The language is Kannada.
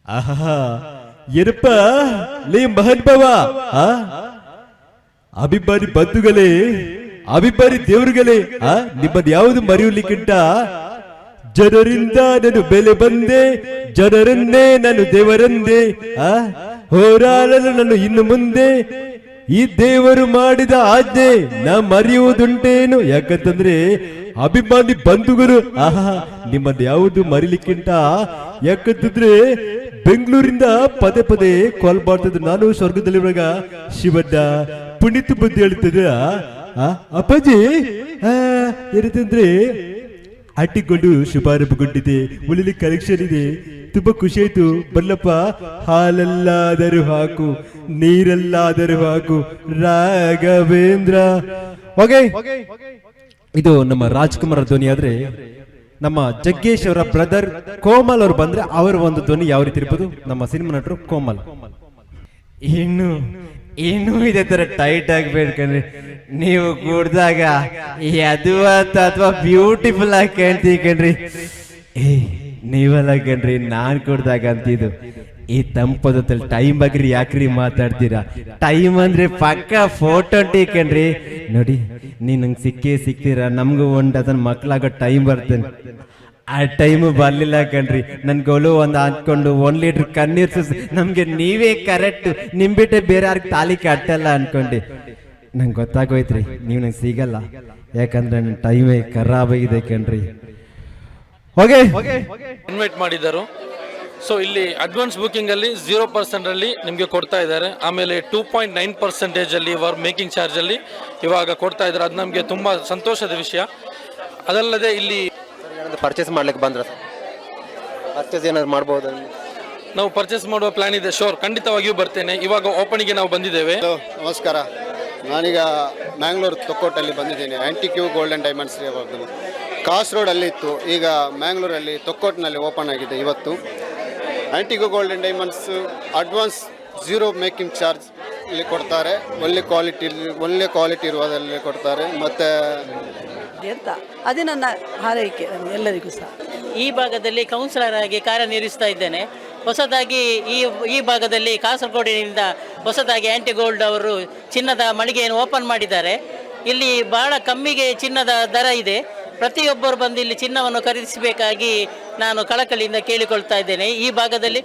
ಆಹಾ ಏನಪ್ಪ ಲೇ ಮಹಾನುಭಾವ ಅಭಿಮಾನಿ ಬಂಧುಗಳೇ, ಅಭಿಮಾನಿ ದೇವರುಗಳೇ, ನಿಮ್ಮದು ಯಾವುದು ಮರೆಯಲಿಕ್ಕಿಂತ ಜನರಿಂದ ನಾನು ಬೆಲೆ ಬಂದೆ, ಜನರನ್ನೇ ನಾನು ದೇವರಂದೆ, ಹೋರಾಡಲು ನಾನು ಇನ್ನು ಮುಂದೆ ಈ ದೇವರು ಮಾಡಿದ ಆಜ್ಞೆ ನಾ ಮರೆಯುವುದುಂಟೇನು? ಯಾಕಂತಂದ್ರೆ ಅಭಿಮಾನಿ ಬಂಧುಗಳು, ನಿಮ್ಮದು ಯಾವುದು ಮರಿಲಿಕ್ಕಿಂತ, ಯಾಕಂತಂದ್ರೆ ಬೆಂಗಳೂರಿಂದ ಪದೇ ಪದೇ ಕಾಲ್ ಮಾಡ್ತಿದ್ರು. ನಾನು ಸ್ವರ್ಗದಲ್ಲಿರುವಾಗ ಶಿವಣ್ಣ ಪುನೀತ್ ಬುದ್ಧಿ ಹೇಳ್ತಿದ್ರ, ಅಪ್ಪಾಜಿ ಏನಂತಂದ್ರೆ ಆಟಿಕೊಂಡು ಶುಭಾರಂಭಗೊಂಡಿದೆ, ಒಳ್ಳೆ ಕಲೆಕ್ಷನ್ ಇದೆ, ತುಂಬಾ ಖುಷಿ ಆಯ್ತು, ಬಲ್ಲಪ್ಪ ಹಾಲಲ್ಲಾದರೂ ಹಾಕು, ನೀರಲ್ಲಾದರೂ ಹಾಕು ರಾಘವೇಂದ್ರ. ಓಕೆ, ಇದು ನಮ್ಮ ರಾಜ್ಕುಮಾರ್ ಧ್ವನಿ. ಆದ್ರೆ ನಮ್ಮ ಜಗ್ಗೇಶ್ ಅವರ ಬ್ರದರ್ ಕೋಮಲ್ ಅವರು ಬಂದ್ರೆ ಅವರ ಒಂದು ಧ್ವನಿ ಯಾವ ರೀತಿ ಇರ್ಬೋದು? ನಮ್ಮ ಸಿನಿಮಾ ನಟರು ಕೋಮಲ್. ಇನ್ನೂ ಇದೇ ತರ ಟೈಟ್ ಆಗ್ಬೇಕಂದ್ರೆ ನೀವು ಕೂಡ್ದಾಗ ಅದ್ಭುತ ಅಥವಾ ಬ್ಯೂಟಿಫುಲ್ ಆಗಿ ಕಾಣ್ತೀವಿ ಕಣ್ರಿ. ನೀವಲ್ಲ ಕಣ್ರಿ, ನಾನ್ ಕೂಡ್ದಾಗ ಅಂತಿದ್ದು ಈ ತಂಪದಲ್ಲಿ ಟೈಮ್ ಬಗ್ಗೆ ಯಾಕ್ರಿ ಮಾತಾಡ್ತೀರಾ? ಟೈಮ್ ಅಂದ್ರೆ ಪಕ್ಕ ಫೋಟೋ ಕಣ್ರಿ. ನೋಡಿ, ನೀ ನಂಗೆ ಸಿಕ್ತೀರಾ, ನಮ್ಗೂ ಅದನ್ನ ಮಕ್ಳಾಗೋ ಟೈಮ್ ಬರ್ತೇನೆ. ಆ ಟೈಮು ಬರ್ಲಿಲ್ಲ ಕಣ್ರಿ. ನನ್ ಗೋಲು ಒಂದು ಹಾಕೊಂಡು 1 ಲೀಟರ್ ಕಣ್ಣೀರ್ ನಮ್ಗೆ ನೀವೇ ಕರೆಕ್ಟ್, ನಿಮ್ ಬಿಟ್ಟೆ ಬೇರೆ ಯಾರಿಗೆ ತಾಲಿ ಕಟ್ಟಲ್ಲ ಅನ್ಕೊಂಡೆ. ನಂಗೆ ಗೊತ್ತಾಗೋಯ್ತ್ರಿ ನೀವು ನಂಗೆ ಸಿಗಲ್ಲ, ಯಾಕಂದ್ರೆ ನನ್ನ ಟೈಮೇ ಖರಾಬ್ ಆಗಿದೆ ಕಣ್ರಿ. ಹೋಗೆ ಇನ್ವೈಟ್ ಮಾಡಿದ್ದಾರೆ. ಸೊ ಇಲ್ಲಿ ಅಡ್ವಾನ್ಸ್ ಬುಕಿಂಗ್ ಅಲ್ಲಿ 0% ಅಲ್ಲಿ ನಿಮಗೆ ಕೊಡ್ತಾ ಇದ್ದಾರೆ. ಆಮೇಲೆ 2.9% ಅಲ್ಲಿ ವರ್ಕ್ ಮೇಕಿಂಗ್ ಚಾರ್ಜ್ ಅಲ್ಲಿ ಇವಾಗ ಕೊಡ್ತಾ ಇದ್ದಾರೆ. ಅದು ನಮಗೆ ತುಂಬಾ ಸಂತೋಷದ ವಿಷಯ. ಅದಲ್ಲದೆ ಇಲ್ಲಿ ಪರ್ಚೇಸ್ ಮಾಡ್ಲಿಕ್ಕೆ ಬಂದ್ರೆ ಪರ್ಚೇಸ್ ಏನಾದ್ರು ಮಾಡಬಹುದು? ನಾವು ಪರ್ಚೇಸ್ ಮಾಡುವ ಪ್ಲಾನ್ ಇದೆ. ಶೋರ್, ಖಂಡಿತವಾಗಿಯೂ ಬರ್ತೇನೆ. ಇವಾಗ ಓಪನಿಂಗ್ಗೆ ನಾವು ಬಂದಿದ್ದೇವೆ. ನಮಸ್ಕಾರ, ನಾನೀಗ ಮ್ಯಾಂಗ್ಳೂರ್ ತೊಕ್ಕೋಟಲ್ಲಿ ಬಂದಿದ್ದೀನಿ. ಆಂಟಿಕ್ಯೂ ಗೋಲ್ಡನ್ ಡೈಮಂಡ್ಸ್ ಕಾಸ್ ರೋಡಲ್ಲಿ ಇತ್ತು, ಈಗ ಮ್ಯಾಂಗ್ಳೂರಲ್ಲಿ ತೊಕ್ಕೋಟ್ನಲ್ಲಿ ಓಪನ್ ಆಗಿದೆ ಇವತ್ತು. Antique golden diamonds advance 0 making charge ಇಲ್ಲಿ ಕೊಡ್ತಾರೆ. ಒಳ್ಳೆ ಕ್ವಾಲಿಟಿ ಇರುವುದರಲ್ಲಿ ಕೊಡ್ತಾರೆ. ಮತ್ತು ಅಂತ ಅದೇ ನನ್ನ ಹಾರೈಕೆ ಎಲ್ಲರಿಗೂ ಸಹ. ಈ ಭಾಗದಲ್ಲಿ ಕೌನ್ಸಿಲರ್ ಆಗಿ ಕಾರ್ಯನಿರ್ವಹಿಸ್ತಾ ಇದ್ದೇನೆ. ಹೊಸದಾಗಿ ಈ ಭಾಗದಲ್ಲಿ ಕಾಸರಗೋಡಿನಿಂದ ಹೊಸದಾಗಿ ಆಂಟಿ ಗೋಲ್ಡ್ ಅವರು ಚಿನ್ನದ ಮಳಿಗೆಯನ್ನು ಓಪನ್ ಮಾಡಿದ್ದಾರೆ. ಇಲ್ಲಿ ಬಹಳ ಕಮ್ಮಿಗೆ ಚಿನ್ನದ ದರ ಇದೆ. ಪ್ರತಿಯೊಬ್ಬರು ಬಂದು ಇಲ್ಲಿ ಚಿನ್ನವನ್ನು ಖರೀದಿಸಬೇಕಾಗಿ ನಾನು ಕಳಕಳಿಯಿಂದ ಕೇಳಿಕೊಳ್ತಾ ಇದ್ದೇನೆ. ಈ ಭಾಗದಲ್ಲಿ